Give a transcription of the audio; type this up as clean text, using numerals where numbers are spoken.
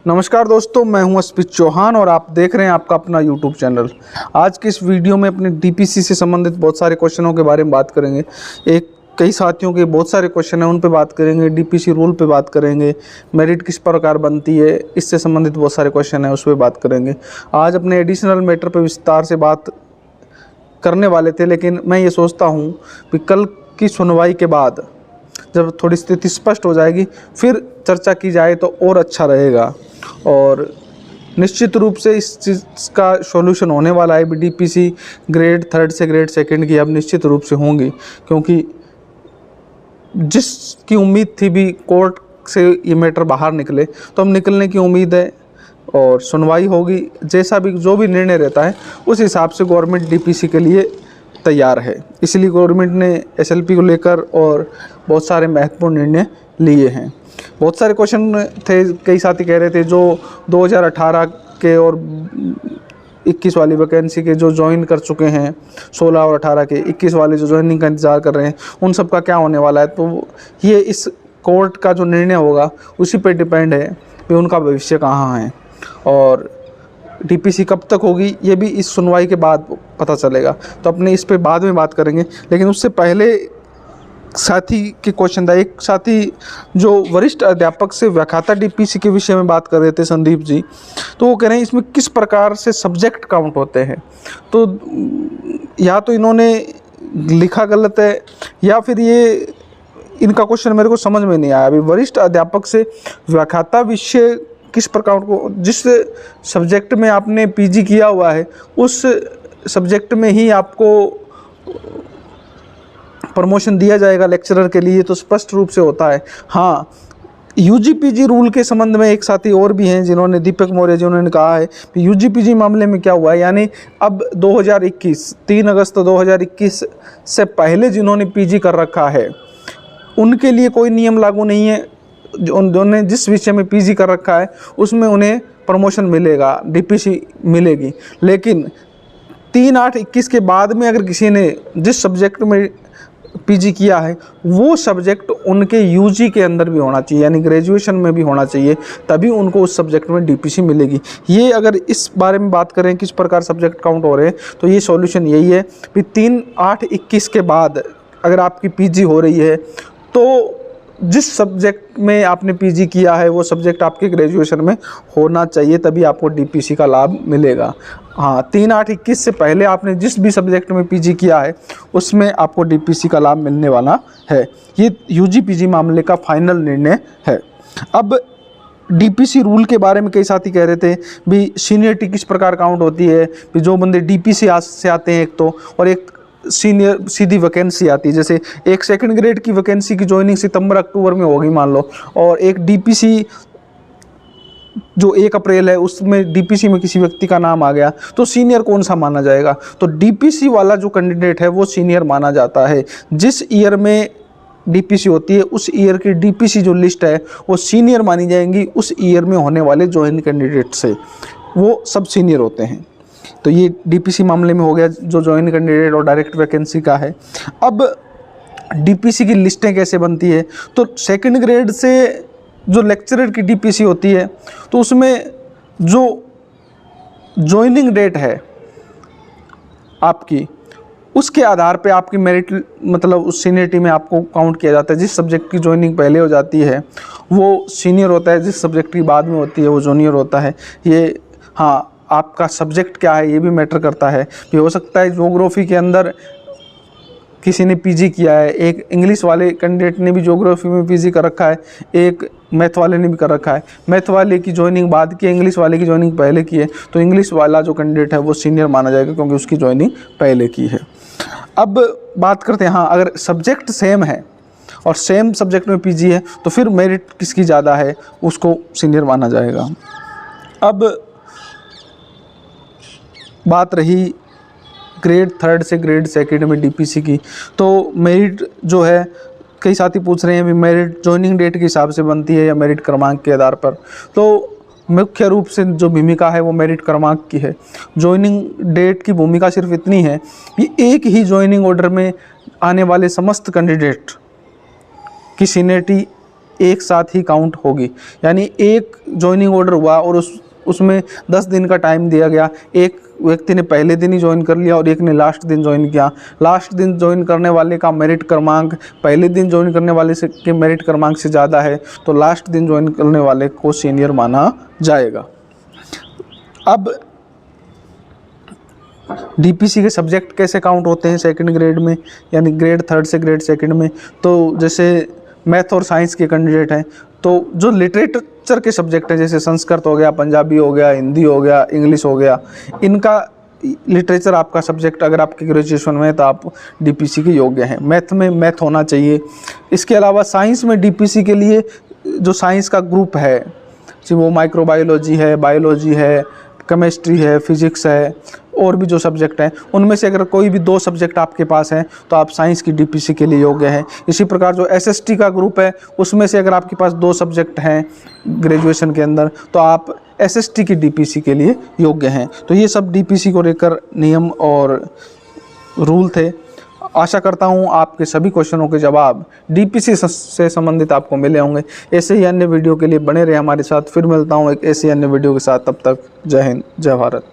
नमस्कार दोस्तों, मैं हूं अस्पित चौहान और आप देख रहे हैं आपका अपना यूट्यूब चैनल। आज के इस वीडियो में अपने डीपीसी से संबंधित बहुत सारे क्वेश्चनों के बारे में बात करेंगे। कई साथियों के बहुत सारे क्वेश्चन हैं, उन पे बात करेंगे। डीपीसी रूल पे बात करेंगे, मेरिट किस प्रकार बनती है, इससे संबंधित बहुत सारे क्वेश्चन हैं, उस पर बात करेंगे। आज अपने एडिशनल मैटर पर विस्तार से बात करने वाले थे, लेकिन मैं ये सोचता हूँ कि कल की सुनवाई के बाद जब थोड़ी स्थिति स्पष्ट हो जाएगी फिर चर्चा की जाए तो और अच्छा रहेगा। और निश्चित रूप से इस चीज़ का सॉल्यूशन होने वाला है। डीपीसी ग्रेड 3 से ग्रेड 2 की अब निश्चित रूप से होंगी, क्योंकि जिसकी उम्मीद थी भी कोर्ट से ये मैटर बाहर निकले, तो अब निकलने की उम्मीद है और सुनवाई होगी। जैसा भी जो भी निर्णय रहता है उस हिसाब से गवर्नमेंट डीपीसी के लिए तैयार है। इसलिए गवर्नमेंट ने एसएलपी को लेकर और बहुत सारे महत्वपूर्ण निर्णय लिए हैं। बहुत सारे क्वेश्चन थे, कई साथी कह रहे थे जो 2018 के और 21 वाली वैकेंसी के जो ज्वाइन कर चुके हैं, 16 और 18 के, 21 वाले जो ज्वाइनिंग का इंतज़ार कर रहे हैं, उन सब का क्या होने वाला है। तो ये इस कोर्ट का जो निर्णय होगा उसी पे डिपेंड है कि उनका भविष्य कहाँ है और डीपीसी कब तक होगी, ये भी इस सुनवाई के बाद पता चलेगा। तो अपने इस पे बाद में बात करेंगे, लेकिन उससे पहले साथी के क्वेश्चन था। एक साथी जो वरिष्ठ अध्यापक से व्याख्याता डीपीसी के विषय में बात कर रहे थे, संदीप जी, तो वो कह रहे हैं इसमें किस प्रकार से सब्जेक्ट काउंट होते हैं। तो या तो इन्होंने लिखा गलत है या फिर ये इनका क्वेश्चन मेरे को समझ में नहीं आया। अभी वरिष्ठ अध्यापक से व्याख्याता विषय किस प्रकार को, जिस सब्जेक्ट में आपने पीजी किया हुआ है उस सब्जेक्ट में ही आपको प्रमोशन दिया जाएगा लेक्चरर के लिए, तो स्पष्ट रूप से होता है। हाँ, यूजी पीजी रूल के संबंध में एक साथी और भी हैं जिन्होंने, दीपक मौर्य, जिन्होंने कहा है कि यूजी पीजी मामले में क्या हुआ है, यानी अब 2021 3 अगस्त 2021 से पहले जिन्होंने पीजी कर रखा है उनके लिए कोई नियम लागू नहीं है। उन्होंने जिस विषय में पीजी कर रखा है उसमें उन्हें प्रमोशन मिलेगा, डीपीसी मिलेगी। लेकिन 3/8/21 के बाद में अगर किसी ने जिस सब्जेक्ट में पीजी किया है वो सब्जेक्ट उनके यूजी के अंदर भी होना चाहिए, यानी ग्रेजुएशन में भी होना चाहिए, तभी उनको उस सब्जेक्ट में डीपीसी मिलेगी। ये अगर इस बारे में बात करें किस प्रकार सब्जेक्ट काउंट हो रहे हैं, तो ये सॉल्यूशन यही है कि 3/8/21 के बाद अगर आपकी पीजी हो रही है तो जिस सब्जेक्ट में आपने पीजी किया है वो सब्जेक्ट आपके ग्रेजुएशन में होना चाहिए, तभी आपको डीपीसी का लाभ मिलेगा। हाँ, 3/8/21 से पहले आपने जिस भी सब्जेक्ट में पीजी किया है उसमें आपको डीपीसी का लाभ मिलने वाला है। ये यूजी पीजी मामले का फाइनल निर्णय है। अब डीपीसी रूल के बारे में कई साथी कह रहे थे भी सीनियरिटी किस प्रकार काउंट होती है, भी जो बंदे डीपीसी से आते हैं एक तो, और एक सीनियर सीधी वैकेंसी आती है। जैसे एक 2nd ग्रेड की वैकेंसी की ज्वाइनिंग सितंबर अक्टूबर में होगी मान लो, और एक डीपीसी जो 1 अप्रैल है उसमें डीपीसी में किसी व्यक्ति का नाम आ गया, तो सीनियर कौन सा माना जाएगा। तो डीपीसी वाला जो कैंडिडेट है वो सीनियर माना जाता है। जिस ईयर में डीपीसी होती है उस ईयर की डीपीसी जो लिस्ट है वो सीनियर मानी जाएंगी। उस ईयर में होने वाले ज्वाइन कैंडिडेट से वो सब सीनियर होते हैं। तो ये डीपीसी मामले में हो गया जो ज्वाइन कैंडिडेट और डायरेक्ट वैकेंसी का है। अब डीपीसी की लिस्टें कैसे बनती है, तो 2nd ग्रेड से जो लेक्चरर की डीपीसी होती है तो उसमें जो ज्वाइनिंग डेट है आपकी, उसके आधार पे आपकी मेरिट, मतलब उस सीनियरिटी में आपको काउंट किया जाता है। जिस सब्जेक्ट की ज्वाइनिंग पहले हो जाती है वो सीनियर होता है, जिस सब्जेक्ट की बाद में होती है वो जूनियर होता है। ये, हाँ, आपका सब्जेक्ट क्या है ये भी मैटर करता है कि हो सकता है ज्योग्राफी के अंदर किसी ने पीजी किया है, एक इंग्लिश वाले कैंडिडेट ने भी ज्योग्राफी में पीजी कर रखा है, एक मैथ वाले ने भी कर रखा है। मैथ वाले की ज्वाइनिंग बाद की, इंग्लिश वाले की ज्वाइनिंग पहले की है, तो इंग्लिश वाला जो कैंडिडेट है वो सीनियर माना जाएगा क्योंकि उसकी ज्वाइनिंग पहले की है। अब बात करते हैं, हाँ, अगर सब्जेक्ट सेम है और सेम सब्जेक्ट में पीजी है तो फिर मेरिट किसकी ज़्यादा है उसको सीनियर माना जाएगा। अब बात रही ग्रेड 3 से ग्रेड 2 में डीपीसी की, तो मेरिट जो है, कई साथी पूछ रहे हैं भी मेरिट ज्वाइनिंग डेट के हिसाब से बनती है या मेरिट क्रमांक के आधार पर। तो मुख्य रूप से जो भूमिका है वो मेरिट क्रमांक की है। ज्वाइनिंग डेट की भूमिका सिर्फ इतनी है कि एक ही ज्वाइनिंग ऑर्डर में आने वाले समस्त कैंडिडेट की सीनियरिटी एक साथ ही काउंट होगी। यानी एक ज्वाइनिंग ऑर्डर हुआ और उसमें 10 दिन का टाइम दिया गया, एक व्यक्ति ने पहले दिन ही ज्वाइन कर लिया और एक ने लास्ट दिन ज्वाइन किया। लास्ट दिन ज्वाइन करने वाले का मेरिट क्रमांक पहले दिन ज्वाइन करने वाले से के मेरिट क्रमांक से ज़्यादा है, तो लास्ट दिन ज्वाइन करने वाले को सीनियर माना जाएगा। अब डीपीसी के सब्जेक्ट कैसे काउंट होते हैं सेकंड ग्रेड में, यानी ग्रेड थर्ड से ग्रेड सेकंड में। तो जैसे मैथ और साइंस के कैंडिडेट हैं तो जो लिटरेचर के सब्जेक्ट हैं, जैसे संस्कृत हो गया, पंजाबी हो गया, हिंदी हो गया, इंग्लिश हो गया, इनका लिटरेचर आपका सब्जेक्ट अगर आपके ग्रेजुएशन में है तो आप डीपीसी के योग्य हैं। मैथ में मैथ होना चाहिए। इसके अलावा साइंस में डीपीसी के लिए जो साइंस का ग्रुप है, चाहे वो माइक्रोबायोलॉजी है, बायोलॉजी है, केमिस्ट्री है, फिजिक्स है, और भी जो सब्जेक्ट हैं, उनमें से अगर कोई भी 2 सब्जेक्ट आपके पास हैं तो आप साइंस की डीपीसी के लिए योग्य हैं। इसी प्रकार जो एसएसटी का ग्रुप है, उसमें से अगर आपके पास 2 सब्जेक्ट हैं ग्रेजुएशन के अंदर तो आप एसएसटी की डीपीसी के लिए योग्य हैं। तो ये सब डीपीसी को लेकर नियम और रूल थे। आशा करता हूँ आपके सभी क्वेश्चनों के जवाब डीपीसी से संबंधित आपको मिले होंगे। ऐसे ही अन्य वीडियो के लिए बने रहे हमारे साथ। फिर मिलता हूँ एक ऐसे अन्य वीडियो के साथ। तब तक जय हिंद, जय भारत।